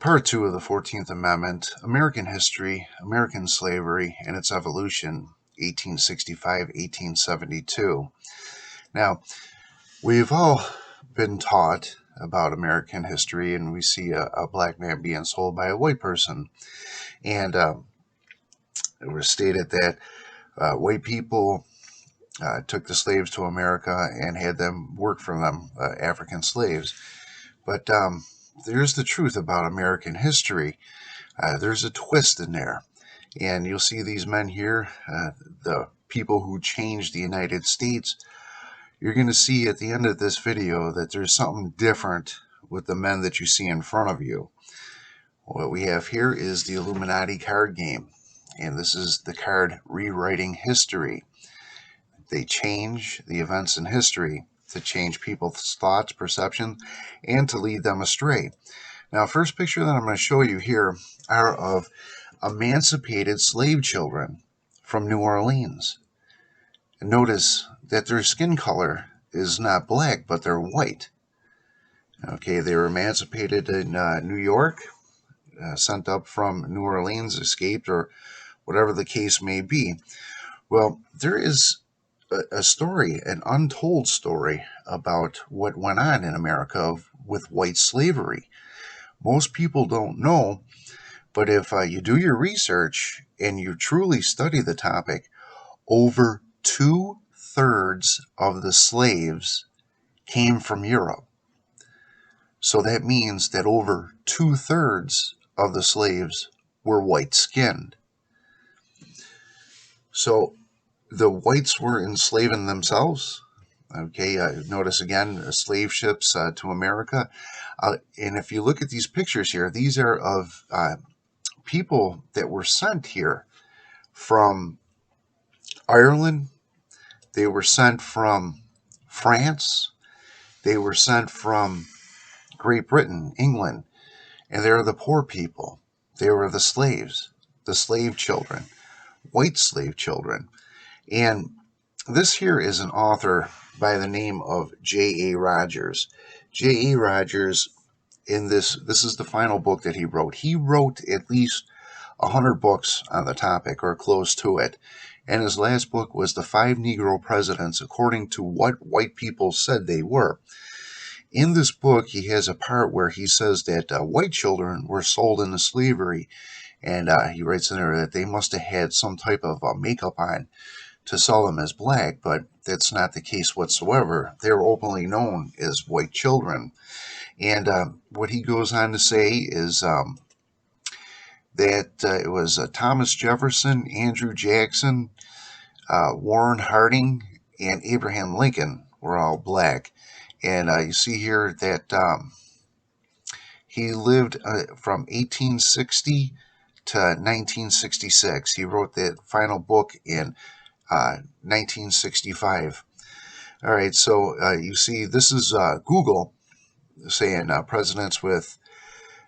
Part 2 of the 14th Amendment, American History, American Slavery, and its Evolution, 1865-1872. Now, we've all been taught about American history, and we see a black man being sold by a white person. And it was stated that white people took the slaves to America and had them work for them, African slaves. But there's the truth about American history. There's a twist in there. And you'll see these men here, the people who changed the United States. You're going to see at the end of this video that there's something different with the men that you see in front of you. What we have here is the Illuminati card game. And this is the card Rewriting History. They change the events in history to change people's thoughts, perception, and to lead them astray. Now, first picture that I'm going to show you here are of emancipated slave children from New Orleans. And notice that their skin color is not black, but they're white. Okay, they were emancipated in New York, sent up from New Orleans, escaped, or whatever the case may be. Well, there is a story, an untold story about what went on in America with white slavery. Most people don't know, but if you do your research and you truly study the topic, over 2/3 of the slaves came from Europe. So that means that over 2/3 of the slaves were white-skinned. So the whites were enslaving themselves. Okay, notice again, slave ships to America. And if you look at these pictures here, these are of people that were sent here from Ireland. They were sent from France. They were sent from Great Britain, England. And they're the poor people. They were the slaves, the slave children, white slave children. And this here is an author by the name of J.A. Rogers. J.A. Rogers, in this is the final book that he wrote. He wrote at least 100 books on the topic or close to it. And his last book was The 5 Negro Presidents According to What White People Said They Were. In this book, he has a part where he says that white children were sold into slavery. And he writes in there that they must have had some type of makeup on to sell them as black, but that's not the case whatsoever. They're openly known as white children. And what he goes on to say is that it was Thomas Jefferson, Andrew Jackson, Warren Harding, and Abraham Lincoln were all black. And you see here that he lived from 1860 to 1966. He wrote that final book in 1965. All right, so you see this is Google saying presidents with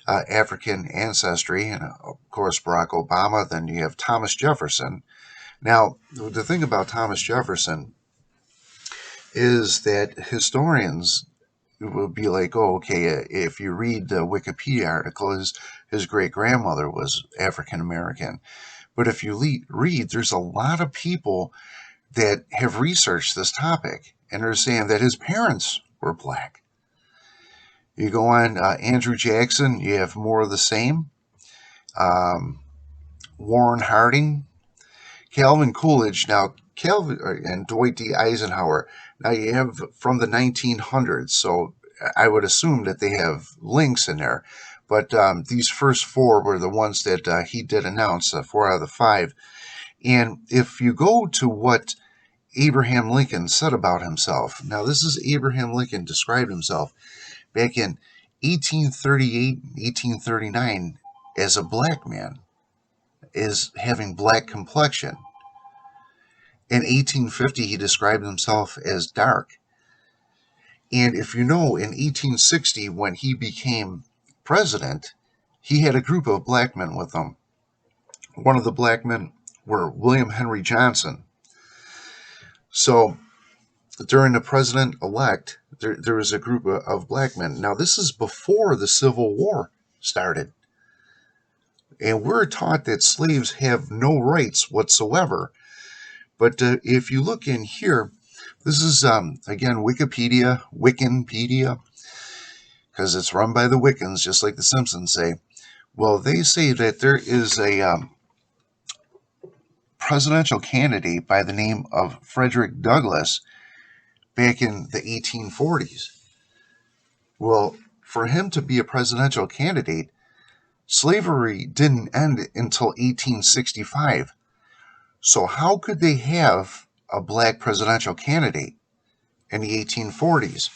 African ancestry, and of course Barack Obama. Then you have Thomas Jefferson. Now, the thing about Thomas Jefferson is that historians will be like, oh, okay, if you read the Wikipedia article, his great-grandmother was African American. But if you read, there's a lot of people that have researched this topic and are saying that his parents were black. You go on Andrew Jackson, you have more of the same. Warren Harding, Calvin Coolidge. Now, Calvin and Dwight D. Eisenhower. Now, you have from the 1900s, so I would assume that they have links in there. But these first 4 were the ones that he did announce, 4 out of the 5. And if you go to what Abraham Lincoln said about himself, now this is Abraham Lincoln described himself back in 1838, 1839 as a black man, as having black complexion. In 1850, he described himself as dark. And if you know, in 1860, when he became president, he had a group of black men with him. One of the black men were William Henry Johnson. So during the president-elect, there was a group of black men. Now, this is before the Civil War started. And we're taught that slaves have no rights whatsoever. But if you look in here, this is, again, Wikipedia, because it's run by the Wiccans, just like the Simpsons say. Well, they say that there is a presidential candidate by the name of Frederick Douglass back in the 1840s. Well, for him to be a presidential candidate, slavery didn't end until 1865. So how could they have a black presidential candidate in the 1840s?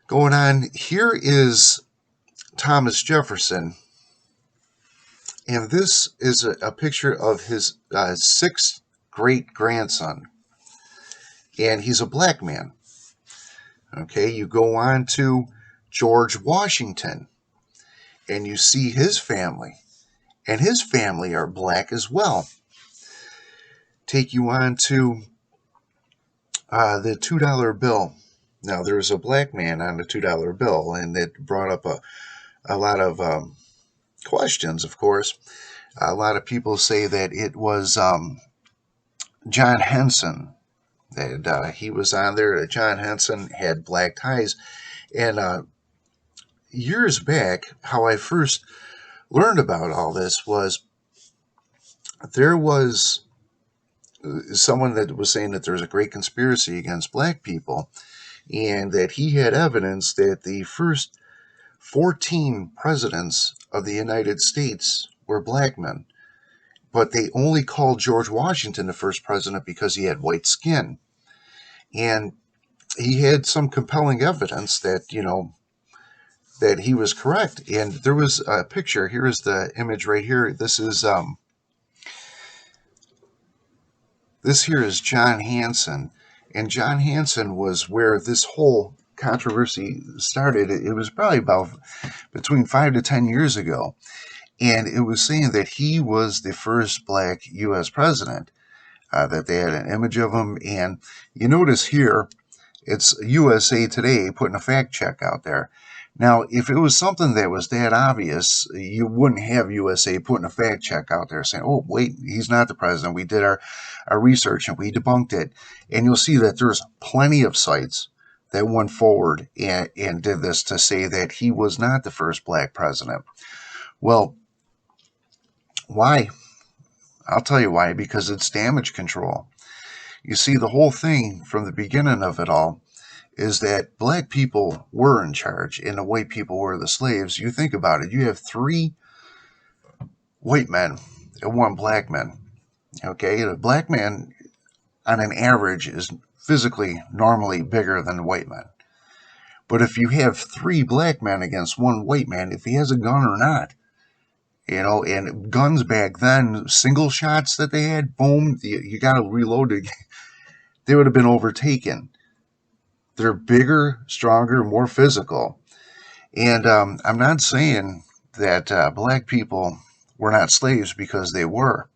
Going on, here is Thomas Jefferson, and this is a picture of his sixth great-grandson, and he's a black man. Okay, you go on to George Washington, and you see his family, and his family are black as well. Take you on to the $2 bill. Now, there's a black man on the $2 bill, and it brought up a lot of questions, of course. A lot of people say that it was John Henson, that he was on there. John Henson had black ties. And years back, how I first learned about all this was there was someone that was saying that there's a great conspiracy against black people, and that he had evidence that the first 14 presidents of the United States were black men. But they only called George Washington the first president because he had white skin. And he had some compelling evidence that, that he was correct. And there was a picture. Here is the image right here. This here is John Hanson. And John Hanson was where this whole controversy started. It was probably about between 5 to 10 years ago. And it was saying that he was the first black U.S. president, that they had an image of him. And you notice here, it's USA Today putting a fact check out there. Now, if it was something that was that obvious, you wouldn't have USA putting a fact check out there saying, oh, wait, he's not the president. We did our research and we debunked it. And you'll see that there's plenty of sites that went forward and did this to say that he was not the first black president. Well, why? I'll tell you why, because it's damage control. You see, the whole thing from the beginning of it all is that black people were in charge and the white people were the slaves. You think about it. You have 3 white men and 1 black man. Okay, the black man on an average is physically normally bigger than the white man. But if you have 3 black men against 1 white man, if he has a gun or not, and guns back then, single shots that they had, boom, you got to reload it. They would have been overtaken. They're bigger, stronger, more physical. And I'm not saying that black people were not slaves, because they were.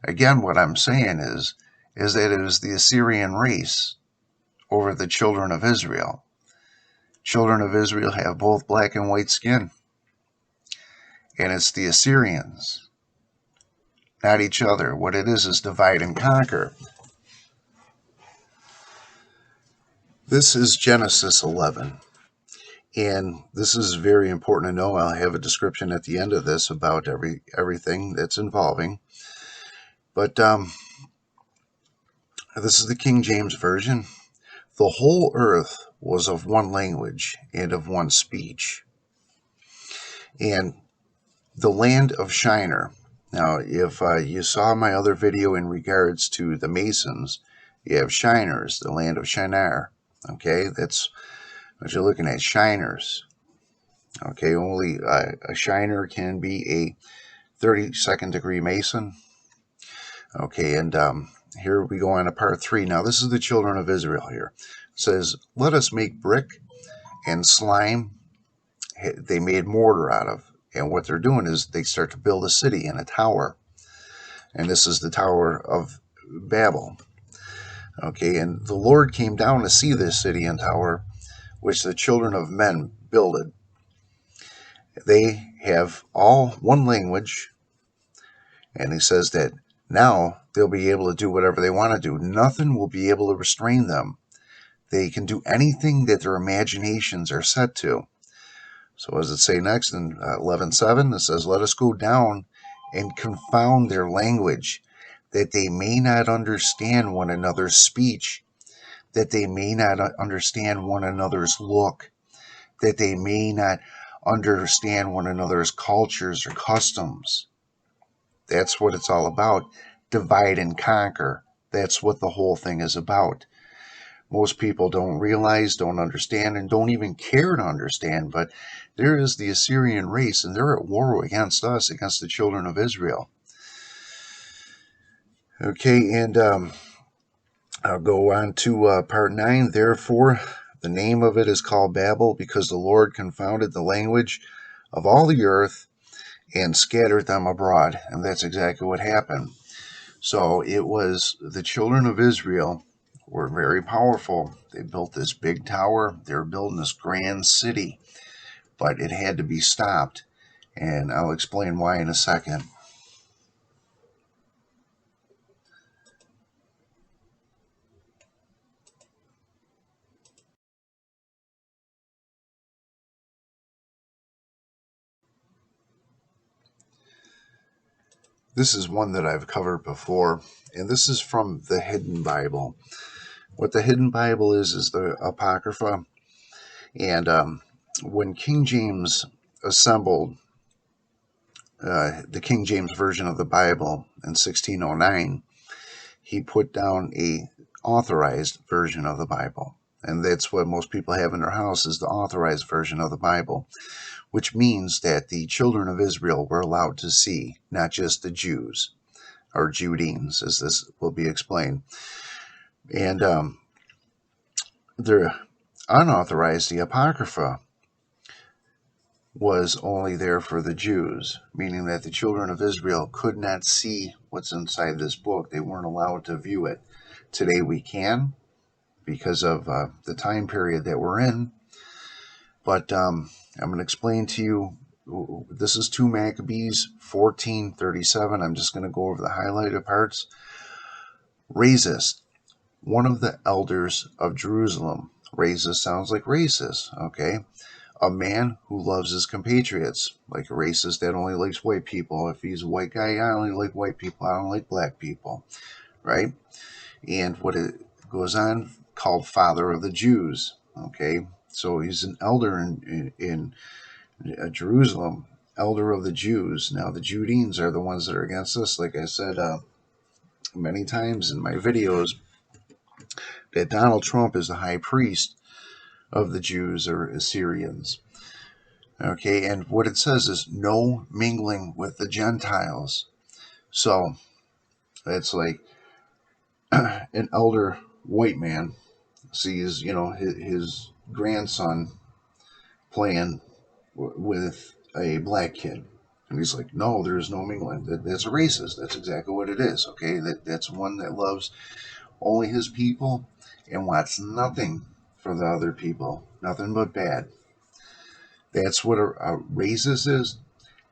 Again, what I'm saying is that it was the Assyrian race over the children of Israel. Children of Israel have both black and white skin. And it's the Assyrians, not each other. What it is divide and conquer. This is Genesis 11. And this is very important to know. I'll have a description at the end of this about everything that's involving. But this is the King James Version. The whole earth was of one language and of one speech. And the land of Shinar. Now, if you saw my other video in regards to the Masons, you have Shinars, the land of Shinar. Okay, that's what you're looking at, Shinars. Okay, only a Shinar can be a 32nd degree Mason. Okay, and here we go on to part 3. Now, this is the children of Israel here. It says, let us make brick and slime. They made mortar out of. And what they're doing is they start to build a city and a tower. And this is the Tower of Babel. Okay, and the Lord came down to see this city and tower, which the children of men builded. They have all one language, and he says that now they'll be able to do whatever they want to do. Nothing will be able to restrain them. They can do anything that their imaginations are set to. So what does it say next in 11:7? It says, "Let us go down and confound their language, that they may not understand one another's speech, that they may not understand one another's look, that they may not understand one another's cultures or customs." That's what it's all about. Divide and conquer. That's what the whole thing is about. Most people don't realize, don't understand, and don't even care to understand, but there is the Assyrian race, and they're at war against us, against the children of Israel. Okay, and I'll go on to part 9. Therefore, the name of it is called Babel, because the Lord confounded the language of all the earth and scattered them abroad. And that's exactly what happened. So it was the children of Israel were very powerful. They built this big tower. They were building this grand city, but it had to be stopped. And I'll explain why in a second. This is one that I've covered before, and this is from the Hidden Bible. What the Hidden Bible is the Apocrypha. And when King James assembled the King James Version of the Bible in 1609, he put down a authorized version of the Bible. And that's what most people have in their house, is the authorized version of the Bible, which means that the children of Israel were allowed to see, not just the Jews, or Judeans, as this will be explained. And the unauthorized, the Apocrypha, was only there for the Jews, meaning that the children of Israel could not see what's inside this book. They weren't allowed to view it. Today we can, because of the time period that we're in. But I'm going to explain to you, this is 2 Maccabees 14:37. I'm just going to go over the highlighted parts. Racist, one of the elders of Jerusalem. Racist sounds like racist, okay? A man who loves his compatriots, like a racist that only likes white people. If he's a white guy, I only like white people, I don't like black people, right? And what it goes on, called father of the Jews, okay? So he's an elder in Jerusalem, elder of the Jews. Now the Judeans are the ones that are against us. Like I said many times in my videos, that Donald Trump is the high priest of the Jews, or Assyrians. Okay, and what it says is no mingling with the Gentiles. So it's like an elder white man sees, his grandson playing with a black kid. And he's like, no, there's no mingling. That's a racist. That's exactly what it is, okay? That's one that loves only his people and wants nothing for the other people, nothing but bad. That's what a racist is,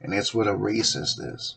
and that's what a racist is.